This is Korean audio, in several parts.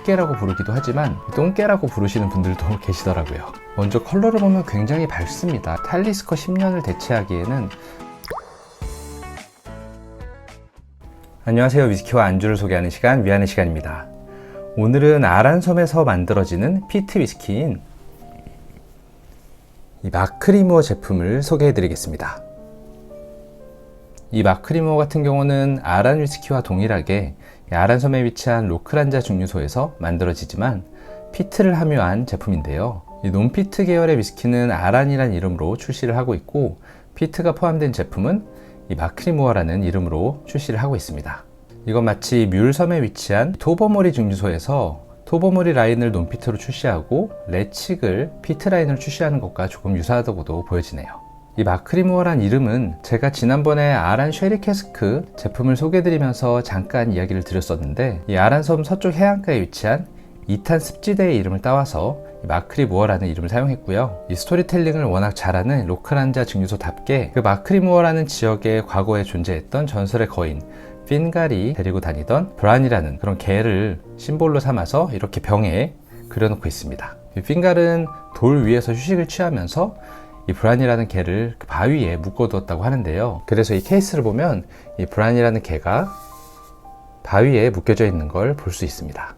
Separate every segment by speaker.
Speaker 1: 흑개라고 부르기도 하지만 똥개라고 부르시는 분들도 계시더라고요. 먼저 컬러를 보면 굉장히 밝습니다. 탈리스커 10년을 대체하기에는. 안녕하세요. 위스키와 안주를 소개하는 시간, 위안의 시간입니다. 오늘은 아란섬에서 만들어지는 피트 위스키인 이 마크리무어 제품을 소개해 드리겠습니다. 이 마크리무어 같은 경우는 아란 위스키와 동일하게 아란섬에 위치한 로크란자 증류소에서 만들어지지만 피트를 함유한 제품인데요. 이 논피트 계열의 위스키는 아란이란 이름으로 출시를 하고 있고, 피트가 포함된 제품은 이 마크리무어라는 이름으로 출시를 하고 있습니다. 이건 마치 뮬섬에 위치한 토버모리 증류소에서 토버모리 라인을 논피트로 출시하고 레칙을 피트 라인으로 출시하는 것과 조금 유사하다고도 보여지네요. 이 마크리무어란 이름은 제가 지난번에 아란 쉐리 캐스크 제품을 소개해드리면서 잠깐 이야기를 드렸었는데, 이 아란섬 서쪽 해안가에 위치한 이탄 습지대의 이름을 따와서 마크리무어라는 이름을 사용했고요. 이 스토리텔링을 워낙 잘하는 로크란자 증류소답게 그 마크리무어라는 지역에 과거에 존재했던 전설의 거인 핀갈이 데리고 다니던 브란이라는 그런 개를 심볼로 삼아서 이렇게 병에 그려놓고 있습니다. 이 핀갈은 돌 위에서 휴식을 취하면서 이 브란이라는 개를 그 바위에 묶어두었다고 하는데요. 그래서 이 케이스를 보면 이 브란이라는 개가 바위에 묶여져 있는 걸 볼 수 있습니다.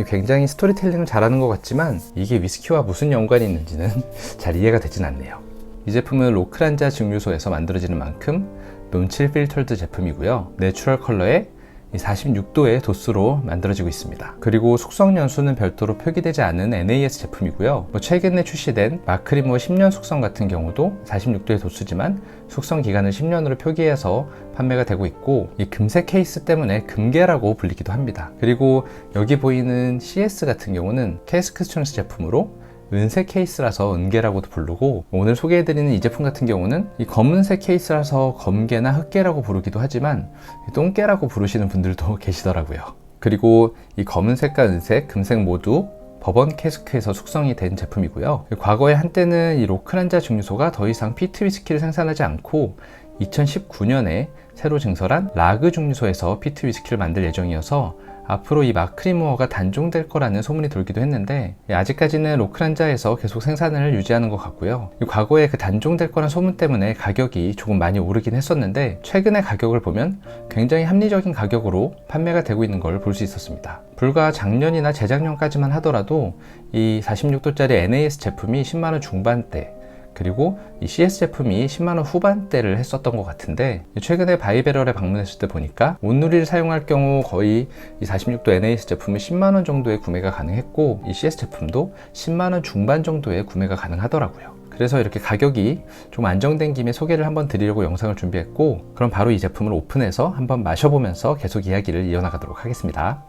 Speaker 1: 굉장히 스토리텔링을 잘하는 것 같지만 이게 위스키와 무슨 연관이 있는지는 잘 이해가 되진 않네요. 이 제품은 로크란자 증류소에서 만들어지는 만큼 논칠 필터드 제품이고요. 내추럴 컬러에 46도의 도수로 만들어지고 있습니다. 그리고 숙성 연수는 별도로 표기되지 않은 NAS 제품이고요. 최근에 출시된 마크리무어 10년 숙성 같은 경우도 46도의 도수지만 숙성 기간을 10년으로 표기해서 판매가 되고 있고, 이 금색 케이스 때문에 금계라고 불리기도 합니다. 그리고 여기 보이는 CS 같은 경우는 캐스크 스튜런스 제품으로 은색 케이스라서 은계라고도 부르고, 오늘 소개해드리는 이 제품 같은 경우는 이 검은색 케이스라서 검계나 흑계라고 부르기도 하지만 똥계라고 부르시는 분들도 계시더라고요. 그리고 이 검은색과 은색, 금색 모두 버번 캐스크에서 숙성이 된 제품이고요. 과거에 한때는 이 로크란자 증류소가 더 이상 피트 위스키를 생산하지 않고 2019년에 새로 증설한 라그 증류소에서 피트 위스키를 만들 예정이어서 앞으로 이 마크리무어가 단종될 거라는 소문이 돌기도 했는데, 아직까지는 로크란자에서 계속 생산을 유지하는 것 같고요. 과거에 그 단종될 거란 소문 때문에 가격이 조금 많이 오르긴 했었는데, 최근의 가격을 보면 굉장히 합리적인 가격으로 판매가 되고 있는 걸 볼 수 있었습니다. 불과 작년이나 재작년까지만 하더라도 이 46도짜리 NAS 제품이 10만원 중반대, 그리고 이 CS 제품이 10만원 후반대를 했었던 것 같은데, 최근에 바이베럴에 방문했을 때 보니까 온누리를 사용할 경우 거의 이 46도 NAS 제품은 10만원 정도에 구매가 가능했고, 이 CS 제품도 10만원 중반 정도에 구매가 가능하더라고요. 그래서 이렇게 가격이 좀 안정된 김에 소개를 한번 드리려고 영상을 준비했고, 그럼 바로 이 제품을 오픈해서 한번 마셔보면서 계속 이야기를 이어나가도록 하겠습니다.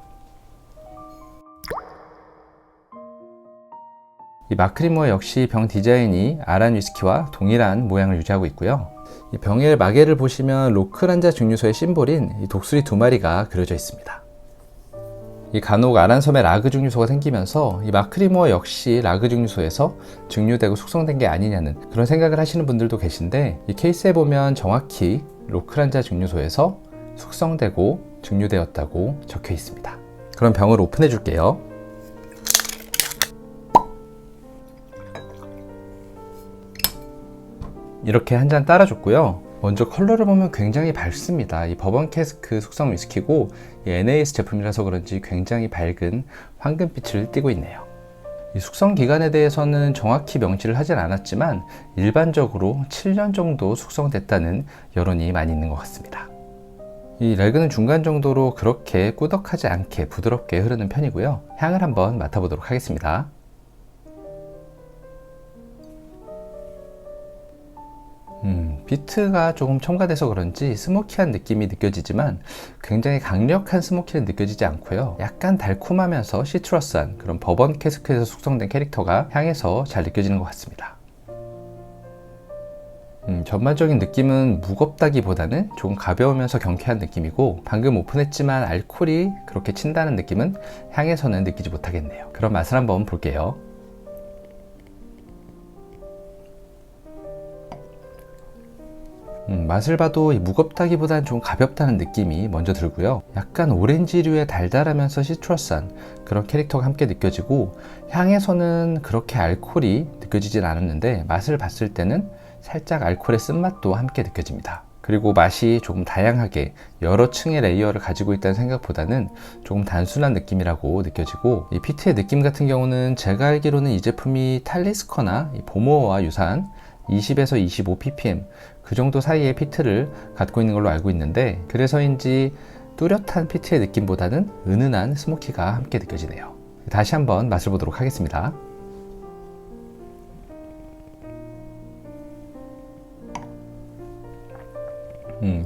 Speaker 1: 이 마크리무어 역시 병 디자인이 아란 위스키와 동일한 모양을 유지하고 있고요. 이 병의 마개를 보시면 로크란자 증류소의 심볼인 이 독수리 2마리가 그려져 있습니다. 이 간혹 아란섬에 라그 증류소가 생기면서 이 마크리무어 역시 라그 증류소에서 증류되고 숙성된 게 아니냐는 그런 생각을 하시는 분들도 계신데, 이 케이스에 보면 정확히 로크란자 증류소에서 숙성되고 증류되었다고 적혀 있습니다. 그럼 병을 오픈해 줄게요. 이렇게 한 잔 따라줬고요. 먼저 컬러를 보면 굉장히 밝습니다. 이 버번 캐스크 숙성 위스키고 이 NAS 제품이라서 그런지 굉장히 밝은 황금빛을 띠고 있네요. 이 숙성 기간에 대해서는 정확히 명시를 하진 않았지만 일반적으로 7년 정도 숙성됐다는 여론이 많이 있는 것 같습니다. 이 레그는 중간 정도로 그렇게 꾸덕하지 않게 부드럽게 흐르는 편이고요. 향을 한번 맡아보도록 하겠습니다. 비트가 조금 첨가돼서 그런지 스모키한 느낌이 느껴지지만 굉장히 강력한 스모키는 느껴지지 않고요. 약간 달콤하면서 시트러스한 그런 버번 캐스크에서 숙성된 캐릭터가 향에서 잘 느껴지는 것 같습니다. 전반적인 느낌은 무겁다기보다는 조금 가벼우면서 경쾌한 느낌이고, 방금 오픈했지만 알코올이 그렇게 친다는 느낌은 향에서는 느끼지 못하겠네요. 그럼 맛을 한번 볼게요. 맛을 봐도 무겁다기보다는 좀 가볍다는 느낌이 먼저 들고요. 약간 오렌지류의 달달하면서 시트러스한 그런 캐릭터가 함께 느껴지고, 향에서는 그렇게 알코올이 느껴지진 않았는데 맛을 봤을 때는 살짝 알코올의 쓴맛도 함께 느껴집니다. 그리고 맛이 조금 다양하게 여러 층의 레이어를 가지고 있다는 생각보다는 조금 단순한 느낌이라고 느껴지고, 이 피트의 느낌 같은 경우는 제가 알기로는 이 제품이 탈리스커나 보모어와 유사한 20에서 25ppm 그 정도 사이의 피트를 갖고 있는 걸로 알고 있는데, 그래서인지 뚜렷한 피트의 느낌보다는 은은한 스모키가 함께 느껴지네요. 다시 한번 맛을 보도록 하겠습니다.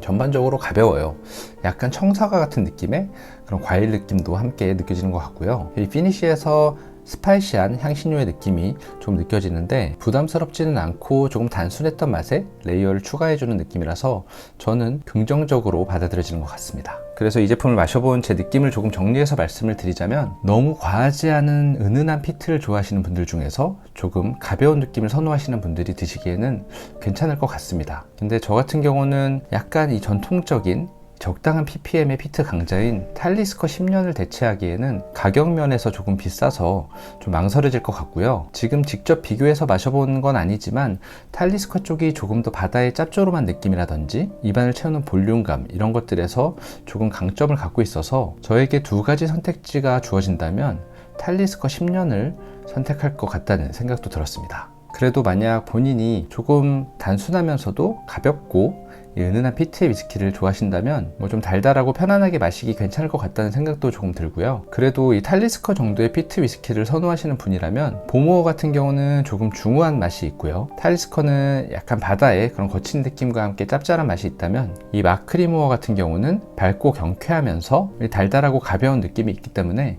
Speaker 1: 전반적으로 가벼워요. 약간 청사과 같은 느낌의 그런 과일 느낌도 함께 느껴지는 것 같고요. 이 피니쉬에서 스파이시한 향신료의 느낌이 좀 느껴지는데 부담스럽지는 않고 조금 단순했던 맛에 레이어를 추가해주는 느낌이라서 저는 긍정적으로 받아들여지는 것 같습니다. 그래서 이 제품을 마셔본 제 느낌을 조금 정리해서 말씀을 드리자면, 너무 과하지 않은 은은한 피트를 좋아하시는 분들 중에서 조금 가벼운 느낌을 선호하시는 분들이 드시기에는 괜찮을 것 같습니다. 근데 저 같은 경우는 약간 이 전통적인 적당한 ppm의 피트 강자인 탈리스커 10년을 대체하기에는 가격 면에서 조금 비싸서 좀 망설여질 것 같고요. 지금 직접 비교해서 마셔본 건 아니지만 탈리스커 쪽이 조금 더 바다의 짭조름한 느낌이라든지 입안을 채우는 볼륨감, 이런 것들에서 조금 강점을 갖고 있어서 저에게 두 가지 선택지가 주어진다면 탈리스커 10년을 선택할 것 같다는 생각도 들었습니다. 그래도 만약 본인이 조금 단순하면서도 가볍고 은은한 피트의 위스키를 좋아하신다면 좀 달달하고 편안하게 마시기 괜찮을 것 같다는 생각도 조금 들고요. 그래도 이 탈리스커 정도의 피트 위스키를 선호하시는 분이라면 보모어 같은 경우는 조금 중후한 맛이 있고요. 탈리스커는 약간 바다의 그런 거친 느낌과 함께 짭짤한 맛이 있다면, 이 마크리모어 같은 경우는 밝고 경쾌하면서 달달하고 가벼운 느낌이 있기 때문에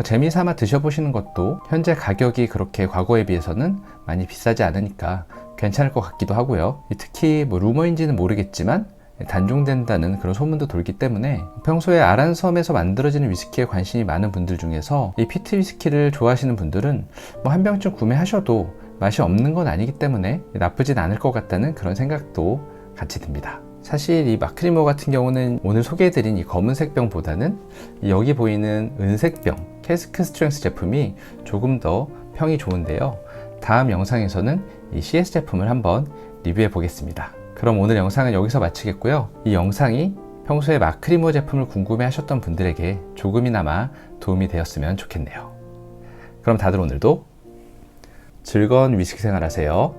Speaker 1: 재미삼아 드셔보시는 것도, 현재 가격이 그렇게 과거에 비해서는 많이 비싸지 않으니까 괜찮을 것 같기도 하고요. 특히 루머인지는 모르겠지만 단종된다는 그런 소문도 돌기 때문에 평소에 아란섬에서 만들어지는 위스키에 관심이 많은 분들 중에서 이 피트 위스키를 좋아하시는 분들은 한 병쯤 구매하셔도 맛이 없는 건 아니기 때문에 나쁘진 않을 것 같다는 그런 생각도 같이 듭니다. 사실 이 마크리모 같은 경우는 오늘 소개해드린 이 검은색 병보다는 여기 보이는 은색 병 캐스크 스트렝스 제품이 조금 더 평이 좋은데요. 다음 영상에서는 이 CS 제품을 한번 리뷰해 보겠습니다. 그럼 오늘 영상은 여기서 마치겠고요. 이 영상이 평소에 마크리모 제품을 궁금해 하셨던 분들에게 조금이나마 도움이 되었으면 좋겠네요. 그럼 다들 오늘도 즐거운 위스키 생활 하세요.